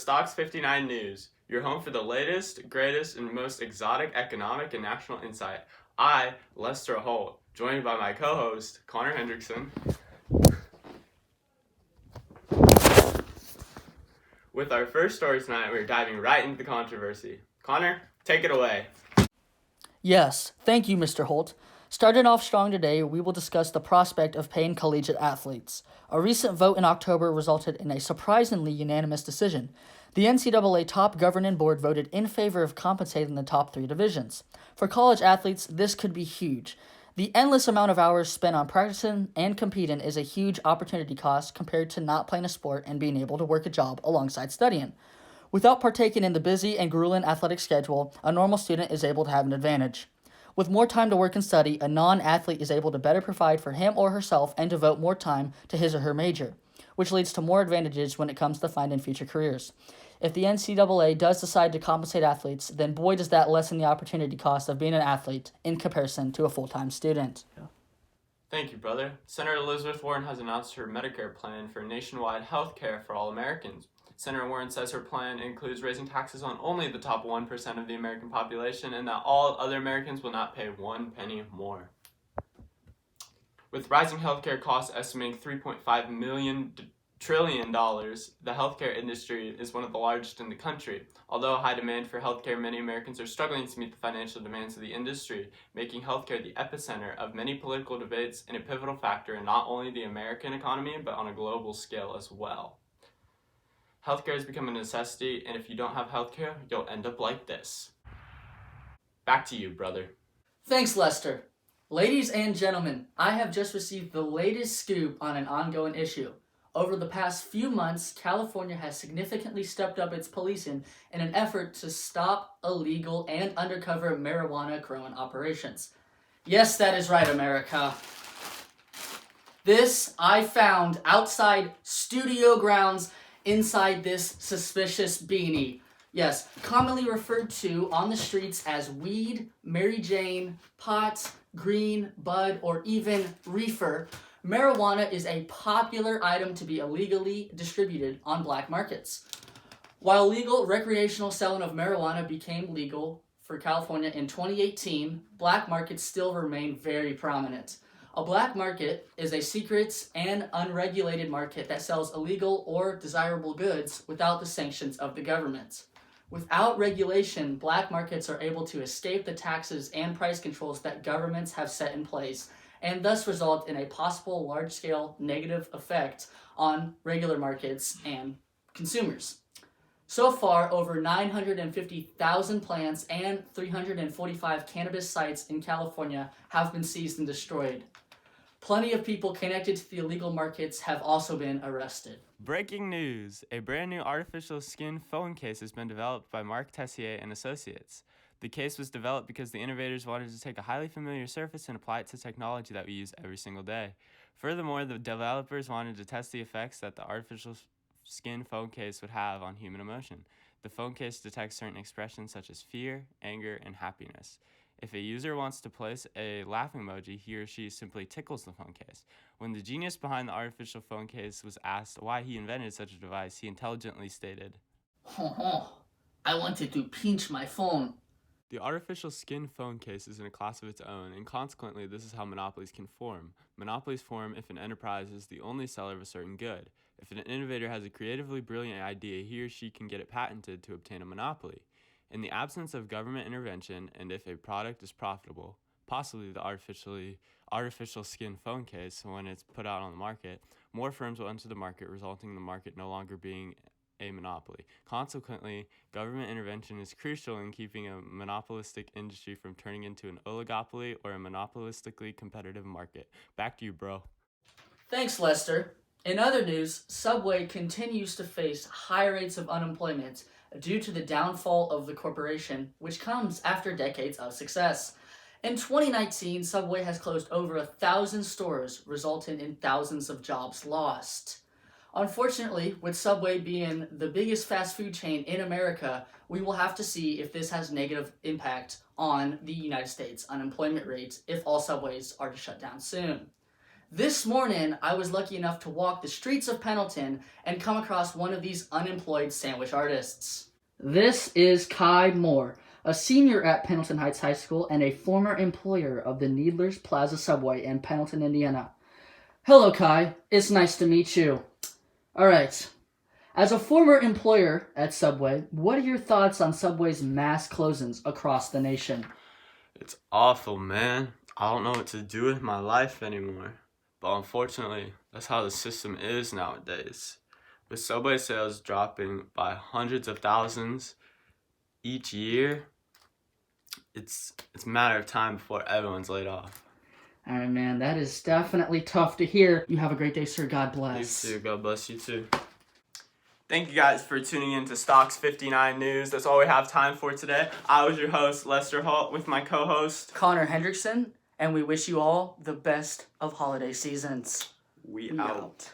Stocks 59 News, your home for the latest, greatest, and most exotic economic and national insight. I, Lester Holt, joined by my co-host, Connor Hendrickson. With our first story tonight, we're diving right into the controversy. Connor, take it away. Yes, thank you, Mr. Holt. Starting off strong today, we will discuss the prospect of paying collegiate athletes. A recent vote in October resulted in a surprisingly unanimous decision. The NCAA top governing board voted in favor of compensating the top three divisions. For college athletes, this could be huge. The endless amount of hours spent on practicing and competing is a huge opportunity cost compared to not playing a sport and being able to work a job alongside studying. Without partaking in the busy and grueling athletic schedule, a normal student is able to have an advantage. With more time to work and study, a non-athlete is able to better provide for him or herself and devote more time to his or her major, which leads to more advantages when it comes to finding future careers. If the NCAA does decide to compensate athletes, then boy does that lessen the opportunity cost of being an athlete in comparison to a full-time student. Thank you, brother. Senator Elizabeth Warren has announced her Medicare plan for nationwide health care for all Americans. Senator Warren says her plan includes raising taxes on only the top 1% of the American population and that all other Americans will not pay 1 penny more. With rising healthcare costs estimating $3.5 trillion, the healthcare industry is one of the largest in the country. Although high demand for healthcare, many Americans are struggling to meet the financial demands of the industry, making healthcare the epicenter of many political debates and a pivotal factor in not only the American economy, but on a global scale as well. Healthcare has become a necessity, and if you don't have healthcare, you'll end up like this. Back to you, brother. Thanks, Lester. Ladies and gentlemen, I have just received the latest scoop on an ongoing issue. Over the past few months, California has significantly stepped up its policing in an effort to stop illegal and undercover marijuana growing operations. Yes, that is right, America. This I found outside studio grounds inside this suspicious beanie. Yes, commonly referred to on the streets as weed, Mary Jane, pot, green, bud, or even reefer, marijuana is a popular item to be illegally distributed on black markets. While legal recreational selling of marijuana became legal for California in 2018, black markets still remain very prominent. A black market is a secret and unregulated market that sells illegal or desirable goods without the sanctions of the government. Without regulation, black markets are able to escape the taxes and price controls that governments have set in place, and thus result in a possible large-scale negative effect on regular markets and consumers. So far, over 950,000 plants and 345 cannabis sites in California have been seized and destroyed. Plenty of people connected to the illegal markets have also been arrested. Breaking news! A brand new artificial skin phone case has been developed by Mark Tessier and Associates. The case was developed because the innovators wanted to take a highly familiar surface and apply it to technology that we use every single day. Furthermore, the developers wanted to test the effects that the artificial skin phone case would have on human emotion. The phone case detects certain expressions such as fear, anger, and happiness. If a user wants to place a laughing emoji, he or she simply tickles the phone case. When the genius behind the artificial phone case was asked why he invented such a device, he intelligently stated, I wanted to pinch my phone. The artificial skin phone case is in a class of its own, and consequently this is how monopolies can form. Monopolies form if an enterprise is the only seller of a certain good. If an innovator has a creatively brilliant idea, he or she can get it patented to obtain a monopoly. In the absence of government intervention, and if a product is profitable, possibly the artificial skin phone case, when it's put out on the market, more firms will enter the market, resulting in the market no longer being a monopoly. Consequently, government intervention is crucial in keeping a monopolistic industry from turning into an oligopoly or a monopolistically competitive market. Back to you, bro. Thanks, Lester. In other news, Subway continues to face high rates of unemployment due to the downfall of the corporation, which comes after decades of success. In 2019, Subway has closed over 1,000 stores, resulting in thousands of jobs lost. Unfortunately, with Subway being the biggest fast food chain in America, we will have to see if this has negative impact on the United States unemployment rate if all Subways are to shut down soon. This morning, I was lucky enough to walk the streets of Pendleton and come across one of these unemployed sandwich artists. This is Kai Moore, a senior at Pendleton Heights High School and a former employer of the Needlers Plaza Subway in Pendleton, Indiana. Hello, Kai. It's nice to meet you. All right. As a former employer at Subway, what are your thoughts on Subway's mass closings across the nation? It's awful, man. I don't know what to do with my life anymore. But unfortunately, that's how the system is nowadays. With Subway sales dropping by hundreds of thousands each year, it's a matter of time before everyone's laid off. All right, man, that is definitely tough to hear. You have a great day, sir. God bless. You too. God bless you too. Thank you guys for tuning in to Stocks 59 News. That's all we have time for today. I was your host, Lester Holt, with my co-host, Connor Hendrickson, and we wish you all the best of holiday seasons. We out.